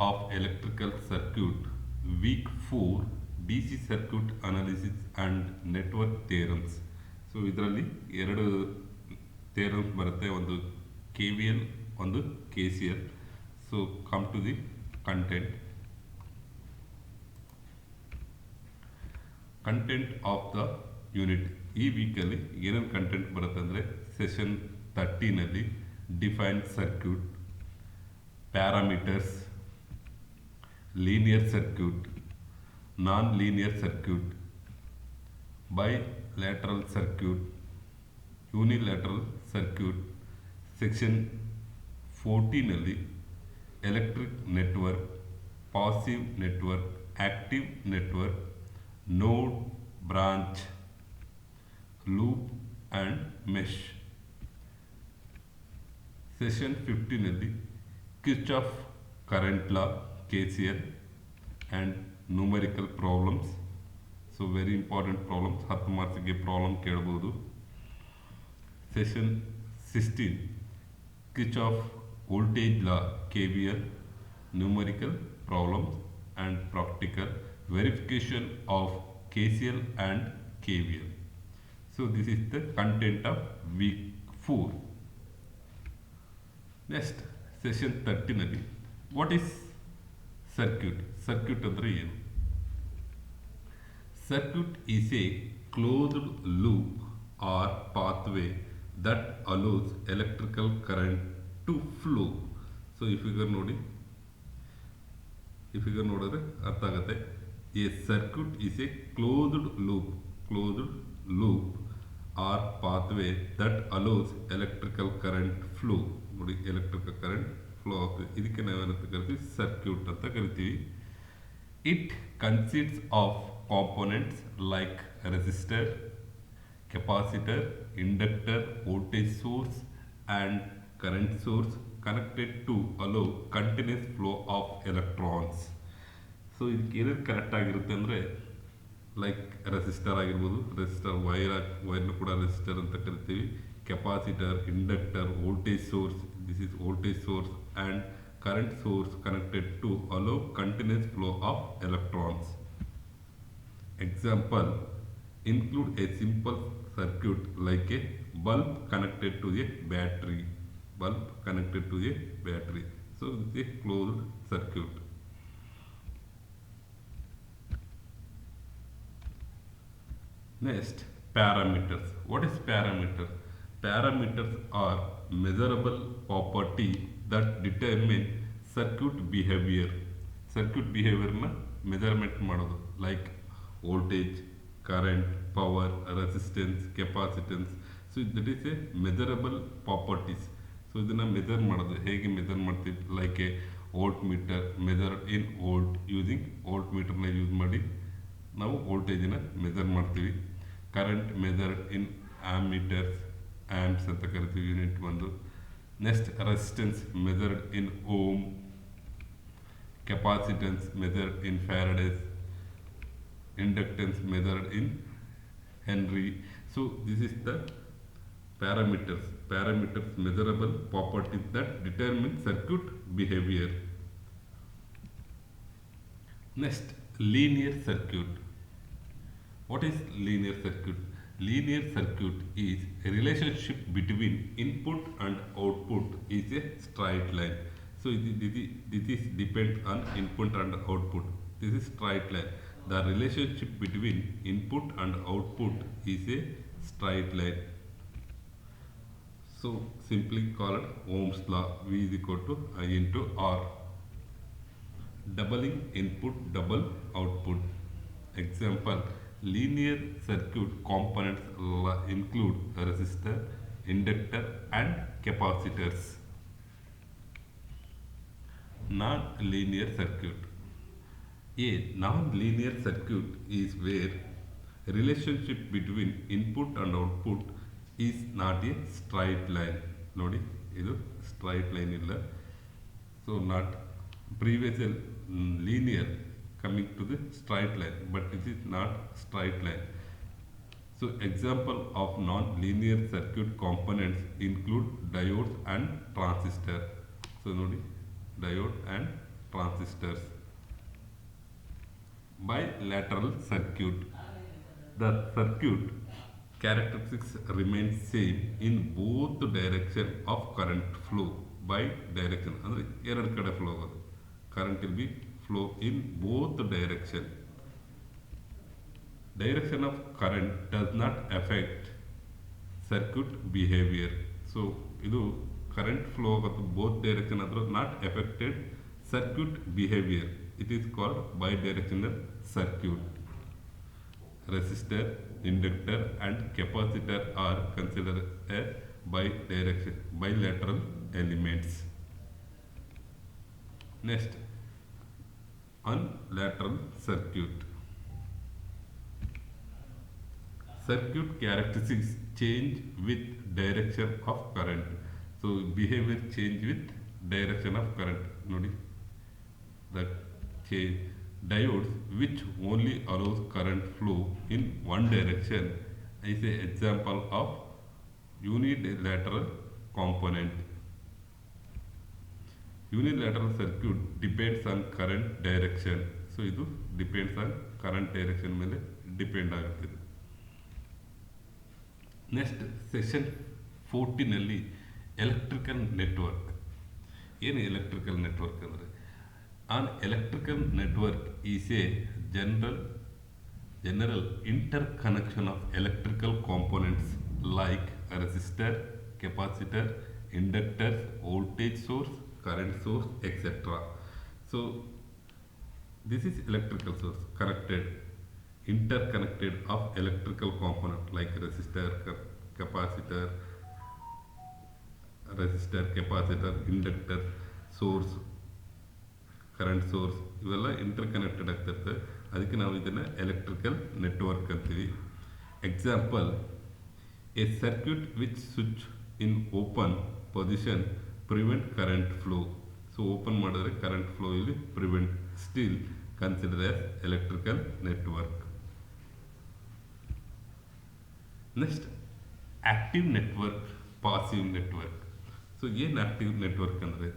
of electrical circuit week 4 DC circuit analysis and network theorems. So ಇದರಲ್ಲಿ ಎರಡು theorems ಬರುತ್ತೆ, ಒಂದು KVL ಒಂದು KCL. So come to the content of the unit. ಈ ವೀಕಲ್ಲಿ ಏನೇನು ಕಂಟೆಂಟ್ ಬರುತ್ತೆ ಅಂದರೆ ಸೆಷನ್ 30ನಲ್ಲಿ defined circuit, parameters, linear circuit, non linear circuit, bilateral circuit, unilateral circuit. Section 14ನಲ್ಲಿ electric network, passive network, active network, node, branch, loop and mesh. Session 15ನಲ್ಲಿ Kirchhoff current law, KCL and numerical problems. So very important problems, 10 ಮಾರ್ಕ್ಸಿಗೆ problem ಕೇಳ್ಬೋದು. Session 16 Kirchhoff voltage law, KVL, numerical problems and practical verification of KCL and KVL. So this is the content of week 4. Next, session 13ನಲ್ಲಿ what is circuit? Circuit ಅಂದರೆ ಏನು? Circuit is a closed loop or pathway that allows electrical current to flow. So ಈ figure ನೋಡಿದ್ರೆ ಅರ್ಥ ಆಗುತ್ತೆ. A circuit is a closed loop or pathway that allows electrical current flow. ನೋಡಿ, electrical current flow ಆಗ್ತದೆ, ಇದಕ್ಕೆ ನಾವೇನಂತ ಕರಿತೀವಿ? Circuit ಅಂತ ಕರಿತೀವಿ. It consists of components like resistor, capacitor, inductor, voltage source and current source connected to allow continuous flow of electrons. So ಇದಕ್ಕೆ ಏನೇನು connect ಆಗಿರುತ್ತೆ ಅಂದರೆ ಲೈಕ್ ರೆಸಿಸ್ಟರ್ ಆಗಿರ್ಬೋದು, ರೆಸಿಸ್ಟರ್ ವೈರ್ನ ಕೂಡ ರೆಸಿಸ್ಟರ್ ಅಂತ ಕರಿತೀವಿ. Capacitor, inductor, voltage source, this is voltage source and current source connected to allow continuous flow of electrons. Example include a simple circuit like a bulb connected to a battery. So this is a closed circuit. Next, parameters. What is parameter? Parameters are measurable property that determine circuit behavior. Circuit behavior na measurement ಮಾಡೋದು, like voltage, current, power, resistance, capacitance. So that is a measurable properties. So ಇದನ್ನ measure ಮಾಡೋದು, ಹೇಗೆ measure ಮಾಡ್ತೀವಿ? Like a volt meter measured in volt, using volt ಮೀಟರ್ನ use ಮಾಡಿ ನಾವು ವೋಲ್ಟೇಜನ್ನ measure ಮಾಡ್ತೀವಿ. Current measured in ammeters, amps ಅಂತ ಕರಿತೀವಿ ಯೂನಿಟ್ ಒಂದು. Next, resistance measured in ohm, capacitance measured in faradays, inductance measured in Henry. So this is the parameters measurable properties that determine circuit behavior. Next, linear circuit. What is linear circuit? Linear circuit is a relationship between input and output is a straight line. So this is depend on input and output. This is straight line. The relationship between input and output is a straight line. So simply called Ohm's law, V is equal to I into R. Doubling input, double output. Example, linear circuit components include resistor, inductor and capacitors. Non-linear circuit. A non-linear circuit is where relationship between input and output is not a straight line. ನೋಡಿ, ಇದು straight line ಇಲ್ಲ. So not previous linear coming to the straight line, but this is not straight line. So example of non-linear circuit components include diodes and transistor. So ನೋಡಿ, diode and transistors. Bilateral circuit. The circuit characteristics remain same in both direction of current flow. Bidirection ಅಂದರೆ ಎರಡು ಕಡೆ flow ಆಗೋದು. Current will be flow in both direction. Direction of current does not affect circuit behavior. So ಇದು current flow ಆಗೋದು both direction ಆದರೂ not affected circuit behavior. It is called bidirectional circuit. Resistor, inductor and capacitor are considered as bilateral elements. Next, unilateral circuit. Circuit characteristics change with direction of current. So behavior change with direction of current. Nodi, the diodes which only allows current flow in one direction is an example of unilateral component. Unilateral circuit depends on current direction. So ಇದು depends on current direction ಮೇಲೆ depend ಆಗುತ್ತದೆ. Next session 14 ನಲ್ಲಿ electrical network. ಏನು electrical network ಅಂದರೆ an electrical network is a general interconnection of electrical components like a resistor, capacitor, inductors, voltage source, current source, etc. So this is electrical source connected, interconnected of electrical component like resistor, capacitor, inductor, source, current source ಇವೆಲ್ಲ interconnected ಆಗ್ತಿರ್ತದೆ. ಅದಕ್ಕೆ ನಾವು ಇದನ್ನು electrical network ಅಂತೀವಿ. Example, A circuit which switch in open position prevent current flow. So open ಮಾಡಿದ್ರೆ current flow ಇಲ್ಲಿ prevent, still consider as electrical network. Next active network, passive network. So ಏನು active network ಅಂದರೆ,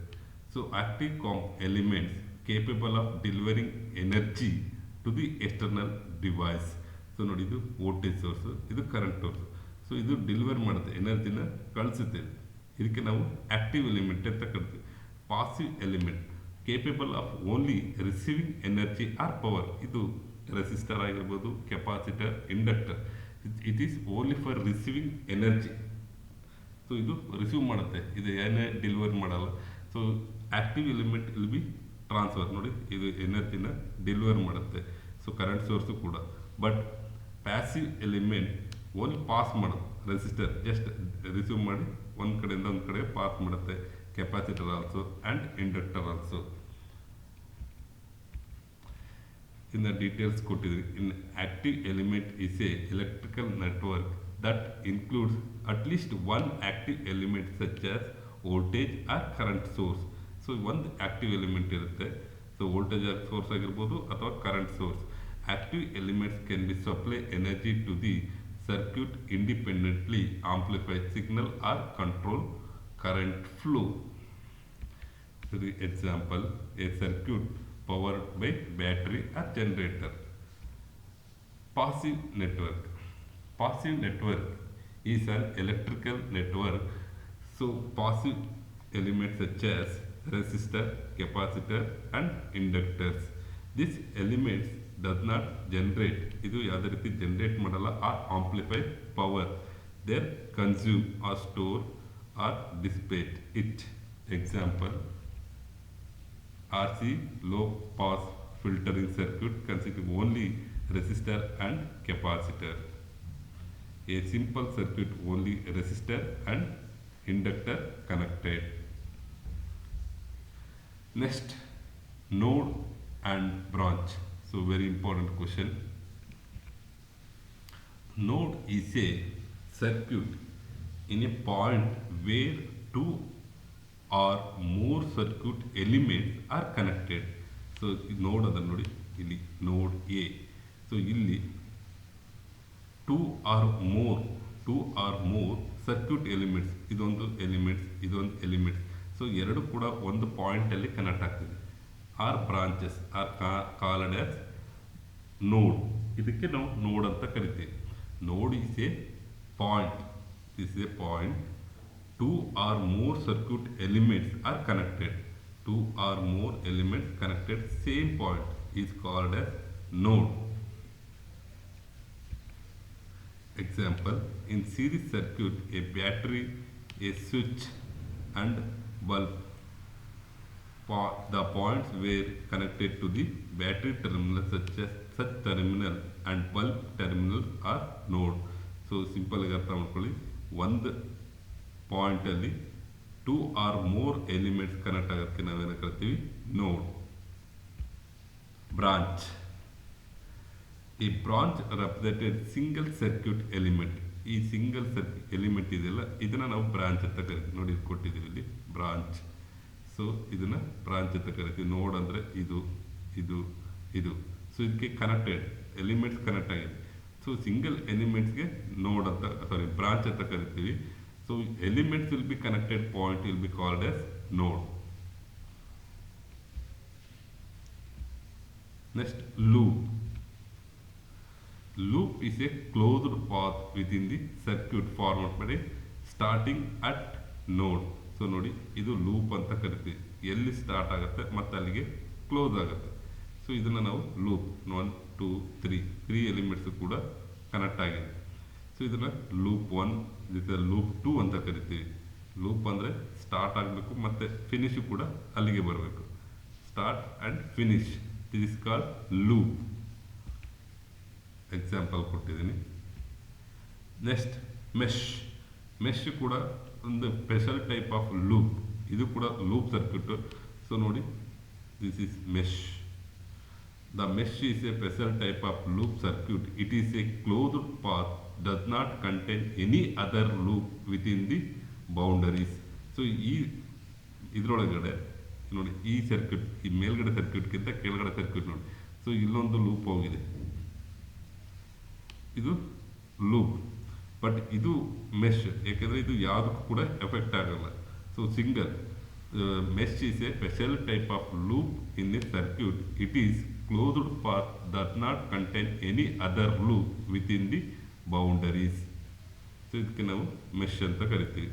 so active elements capable of delivering energy to the external device. So ನೋಡಿ, ಇದು voltage source, ಇದು current source. So ಇದು deliver ಮಾಡುತ್ತೆ, ಎನರ್ಜಿನ ಕಳಿಸುತ್ತೆ. ಇದಕ್ಕೆ ನಾವು ಆಕ್ಟಿವ್ ಎಲಿಮೆಂಟ್ ಅಂತ ಕರಿತೀವಿ. Passive element capable of only receiving energy or power. ಇದು ರೆಸಿಸ್ಟರ್ ಆಗಿರ್ಬೋದು, capacitor, inductor. It is only for receiving energy. So ಇದು ರಿಸೀವ್ ಮಾಡುತ್ತೆ, ಇದು ಏನೇ ಡೆಲಿವರ್ ಮಾಡಲ್ಲ. So active element will be transfer. ನೋಡಿ, ಇದು ಎನರ್ಜಿನ ಡೆಲಿವರ್ ಮಾಡುತ್ತೆ. ಸೊ ಕರೆಂಟ್ ಸೋರ್ಸು ಕೂಡ. But passive element only pass ಮಾಡೋದು. ರೆಸಿಸ್ಟರ್ ಜಸ್ಟ್ ರಿಸೀವ್ ಮಾಡಿ ಒಂದು ಕಡೆಯಿಂದ ಒಂದು ಕಡೆ ಪಾಸ್ ಮಾಡುತ್ತೆ. Capacitor also and inductor also. ಇನ್ನು ಡೀಟೇಲ್ಸ್ ಕೊಟ್ಟಿದ್ವಿ. In active element is a electrical network that includes at least one active element such as voltage or current source. So ಒಂದು ಆಕ್ಟಿವ್ ಎಲಿಮೆಂಟ್ ಇರುತ್ತೆ. ಸೊ ವೋಲ್ಟೇಜ್ ಸೋರ್ಸ್ ಆಗಿರ್ಬೋದು ಅಥವಾ current source. Active elements can be supply energy to the circuit independently, amplify signal or control current flow. The example, a circuit powered by battery or generator. Passive network. Passive network is an electrical network. So passive elements such as resistor, capacitor and inductors. These elements does not generate, ಇದು ಯಾವುದೇ ರೀತಿ generate ಮಾಡಲ್ಲ, or amplify power. They consume or store or dissipate it. Example, RC low pass filtering circuit consisting only resistor and capacitor. A simple circuit only resistor and inductor connected. Next, node and branch. So very important question. Node is a circuit in a point where two or more circuit elements are connected. So node ಅದನ್ನು ನೋಡಿ, ಇಲ್ಲಿ node A. So ಇಲ್ಲಿ two or more circuit elements, ಇದೊಂದು elements, ಇದೊಂದು elements. So ಎರಡು ಕೂಡ ಒಂದು ಪಾಯಿಂಟಲ್ಲಿ ಕನೆಕ್ಟ್ ಆಗ್ತಿದೆ. Or branches are called as node. ಇದಕ್ಕೆ ನಾವು ನೋಡ್ ಅಂತ ಕರಿತೀವಿ. Node is a point. This is a point. Two or more circuit elements are connected. Two or more elements connected same point is called as node. Example, in series circuit, a battery, a switch and bulb. The points were connected to the battery terminal, such terminal and bulb terminals are node. So simple ಆಗಿ ಅರ್ಥ ಮಾಡ್ಕೊಳ್ಳಿ. ಒಂದು ಪಾಯಿಂಟಲ್ಲಿ 2 or more elements connect ಆಗೋದಕ್ಕೆ ನಾವೇನು ಕರಿತೀವಿ? ನೋಡ್. Branch. ಈ branch represented single circuit element. ಈ ಸಿಂಗಲ್ ಸರ್ಕ್ಯೂಟ್ ಎಲಿಮೆಂಟ್ ಇದೆಯಲ್ಲ, ಇದನ್ನು ನಾವು ಬ್ರಾಂಚ್ ಅಂತ ಕರಿತೀವಿ. ನೋಡಿ, ಇದು ಕೊಟ್ಟಿದ್ದೀವಿ ಇಲ್ಲಿ, ಬ್ರಾಂಚ್. ಸೊ ಇದನ್ನು ಬ್ರಾಂಚ್ ಅಂತ ಕರಿತೀವಿ. ನೋಡ್ ಅಂದರೆ ಇದು ಇದು ಇದು. ಸೊ ಇದಕ್ಕೆ ಕನೆಕ್ಟೆಡ್ ಎಲಿಮೆಂಟ್ಸ್ ಕನೆಕ್ಟ್ ಆಗಿದೆ. ಸೊ ಸಿಂಗಲ್ ಎಲಿಮೆಂಟ್ಸ್ಗೆ ನೋಡ್ ಅಂತ, ಸಾರಿ, ಬ್ರಾಂಚ್ ಅಂತ ಕರಿತೀವಿ. So elements will be connected point will be called as node. Next, loop. Loop is a closed path within the circuit formed by starting at node. So ನೋಡಿ, ಇದು loop ಅಂತ ಕರಿತೀವಿ. ಎಲ್ಲಿ start ಆಗುತ್ತೆ ಮತ್ತು ಅಲ್ಲಿಗೆ ಕ್ಲೋಸ್ ಆಗುತ್ತೆ. ಸೊ ಇದನ್ನು ನಾವು ಲೂಪ್ 1 2 3 ಎಲಿಮೆಂಟ್ಸ್ ಕೂಡ ಕನೆಕ್ಟ್ ಆಗಿದೆ. ಸೊ ಇದನ್ನು ಲೂಪ್ 1 ಲೂಪ್ 2 ಅಂತ ಕರಿತೀವಿ. ಲೂಪ್ ಅಂದರೆ ಸ್ಟಾರ್ಟ್ ಆಗಬೇಕು ಮತ್ತು ಫಿನಿಶು ಕೂಡ ಅಲ್ಲಿಗೆ ಬರಬೇಕು. Start and finish, this is called loop. Example ಕೊಟ್ಟಿದ್ದೀನಿ. Next, mesh. ಮೆಶ್ ಕೂಡ ಒಂದು ಸ್ಪೆಷಲ್ ಟೈಪ್ ಆಫ್ ಲೂಪ್. ಇದು ಕೂಡ ಲೂಪ್ ಸರ್ಕ್ಯೂಟ್. ಸೊ ನೋಡಿ, this is mesh. The mesh is a special type of loop circuit. It is a closed path, does not contain any other loop within the boundaries. So ಇದರೊಳಗಡೆ ನೋಡಿ, ಈ circuit, ಈ ಮೇಲ್ಗಡೆ ಸರ್ಕ್ಯೂಟ್ಗಿಂತ ಕೆಳಗಡೆ circuit ನೋಡಿ. So ಇಲ್ಲೊಂದು loop ಹೋಗಿದೆ, ಇದು ಲೂಪ್. ಬಟ್ ಇದು ಮೆಶ್, ಯಾಕೆಂದರೆ ಇದು ಯಾವುದಕ್ಕೂ ಕೂಡ ಎಫೆಕ್ಟ್ ಆಗಲ್ಲ. So single mesh is a special type of loop in a circuit. It is closed path does not contain any other loop within the boundaries. So ಇದಕ್ಕೆ ನಾವು ಮೆಶ್ ಅಂತ ಕರಿತೀವಿ.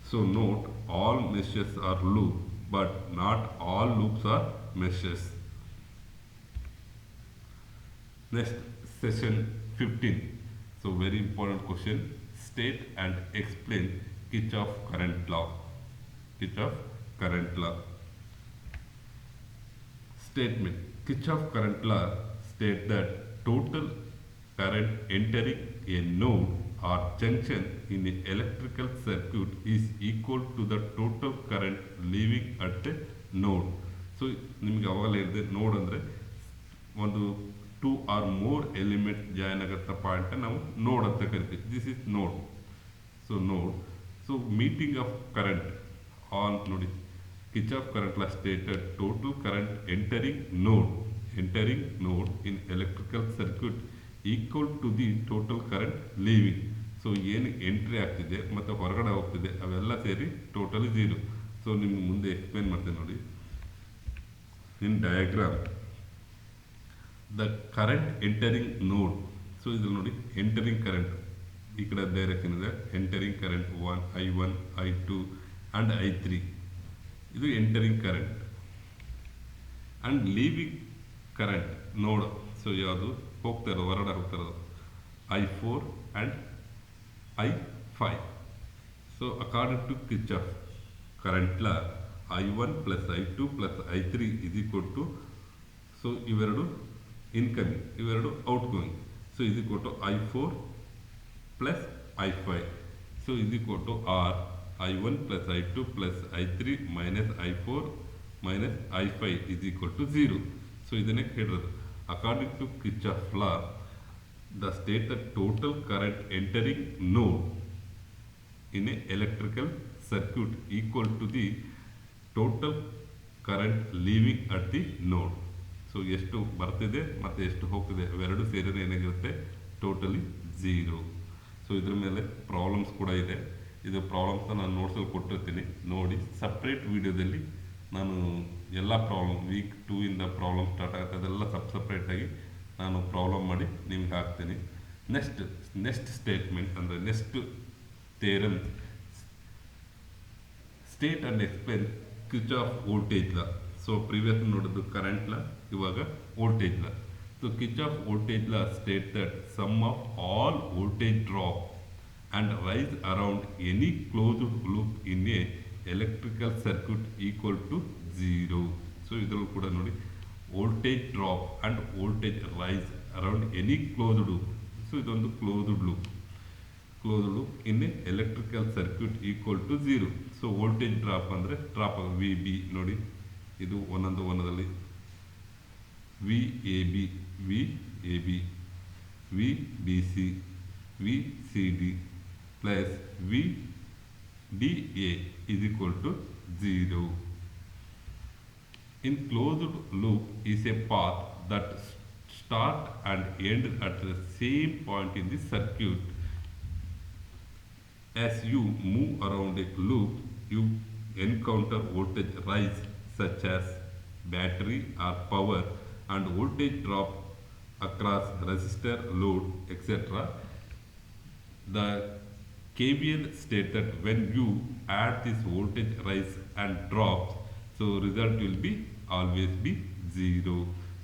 So note, all meshes are loop, but not all loops are meshes. Next, session 15. So very important question. State and explain Kirchhoff current law. Kirchhoff current law. Statement. Kirchhoff current law states that total current entering a node or junction in an electrical circuit is equal to the total current leaving at the node. So ನಿಮಗೆ ಅವಾಗಲೇ ಹೇಳಿದೆ, ನೋಡ್ ಅಂದರೆ ಒಂದು 2 or more element join ಆಗತ್ತ point ನಾವು node ಅಂತ ಕರಿತೀವಿ. ದಿಸ್ ಇಸ್ ನೋಡ್. ಸೊ ನೋಡ್. So meeting of current on ನೋಡಿ, Kirchhoff current law stated total current entering node in electrical circuit equal to the total current leaving. So ಏನು entry ಆಗ್ತಿದೆ ಮತ್ತು ಹೊರಗಡೆ ಹೋಗ್ತಿದೆ ಅವೆಲ್ಲ ಸೇರಿ ಟೋಟಲಿ 0. ಸೊ ನಿಮ್ಗೆ ಮುಂದೆ ಎಕ್ಸ್ಪ್ಲೇನ್ ಮಾಡ್ತೇನೆ ನೋಡಿ. In diagram, the current entering node. So ಇದು ನೋಡಿ, ಎಂಟರಿಂಗ್ ಕರೆಂಟ್ ಈ ಕಡೆ ಡೈರೆಕ್ಷನ್ ಇದೆ. Entering current I1 I2 and I3. ಇದು entering current. And leaving current node. So ಯಾವುದು ಹೋಗ್ತಾ ಇರೋದು, ಹೊರಗಡೆ ಹೋಗ್ತಾ ಇರೋದು I4 and I5. So according to Kirchhoff current law, I1 plus I2 plus I3 is equal to, so ಇವೆರಡು incoming, ಇವೆರಡು outgoing. So is equal to I4 plus I5. So is equal to R I1 plus I2 plus I3 minus I4 minus I5 is equal to 0. So ಇದನ್ನೇ ಹೇಳಿರೋದು. According to Kirchhoff law, the state that total current entering node in a electrical circuit equal to the total current leaving at the node. So ಎಷ್ಟು ಬರ್ತಿದೆ ಮತ್ತು ಎಷ್ಟು ಹೋಗ್ತಿದೆ ಅವೆರಡು ಸೇರಿದ್ರೆ ಏನಾಗಿರುತ್ತೆ, ಟೋಟಲಿ 0. ಸೊ ಇದ್ರ ಮೇಲೆ ಪ್ರಾಬ್ಲಮ್ಸ್ ಕೂಡ ಇದೆ. ಇದು ಪ್ರಾಬ್ಲಮ್ಸ್ನ ನಾನು ನೋಟ್ಸಲ್ಲಿ ಕೊಟ್ಟಿರ್ತೀನಿ, ನೋಡಿ. ಸಪ್ರೇಟ್ ವಿಡಿಯೋದಲ್ಲಿ ನಾನು ಎಲ್ಲ ಪ್ರಾಬ್ಲಮ್ ವೀಕ್ 2 ಇಂದ ಪ್ರಾಬ್ಲಮ್ ಸ್ಟಾರ್ಟ್ ಆಗುತ್ತೆ, ಅದೆಲ್ಲ ಸಪ್ರೇಟಾಗಿ ನಾನು ಪ್ರಾಬ್ಲಮ್ ಮಾಡಿ ನಿಮ್ಗೆ ಹಾಕ್ತೀನಿ. ನೆಕ್ಸ್ಟ್ ಸ್ಟೇಟ್ಮೆಂಟ್ ಅಂದರೆ next theorem, state and explain Kirchhoff voltage law. So previous ನೋಡಿದ್ದು ಕರೆಂಟ್ ಲಾ, ಇವಾಗ voltage law. So Kirchhoff voltage law state that sum of all voltage drop and rise around any closed loop in a electrical circuit equal to 0. So ಇದರಲ್ಲೂ ಕೂಡ ನೋಡಿ voltage drop and voltage rise around any closed loop. So ಇದೊಂದು closed loop in a electrical circuit equal to 0. So voltage drop ಅಂದರೆ drop V B ನೋಡಿ, ಇದು ಒಂದೊಂದಲ್ಲಿ V A B, V B C, V C D plus V D A is equal to 0. In closed loop is a path that start and end at the same point in the circuit. As you move around a loop, you encounter voltage rise such as battery or power and voltage drop across resistor, load, etc. The KVL state that when you add this voltage rise and drops, so result will be always be 0.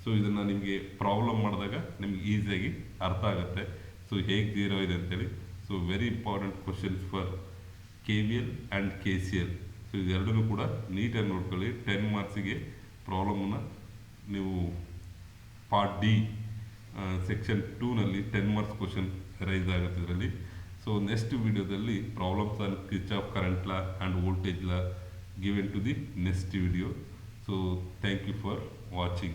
So ಇದನ್ನು ನಿಮಗೆ problem ಮಾಡಿದಾಗ ನಿಮ್ಗೆ ಈಸಿಯಾಗಿ ಅರ್ಥ ಆಗುತ್ತೆ so ಹೇಗೆ 0 ಇದೆ ಅಂತೇಳಿ. So very important questions for KVL and KCL. So ಇದೆರಡೂ ಕೂಡ ನೀಟಾಗಿ ನೋಡ್ಕೊಳ್ಳಿ. 10 ಮಾರ್ಕ್ಸಿಗೆ ಪ್ರಾಬ್ಲಮನ್ನು ನೀವು ಪಾರ್ಟ್ ಡಿ ಸೆಕ್ಷನ್ 2ನಲ್ಲಿ 10 ಮಾರ್ಕ್ಸ್ ಕ್ವಶನ್ ರೈಸ್ ಆಗುತ್ತೆ ಇದರಲ್ಲಿ. ಸೊ ನೆಕ್ಸ್ಟ್ ವಿಡಿಯೋದಲ್ಲಿ problems on Kirchhoff current law and voltage law given to the next video. So thank you for watching.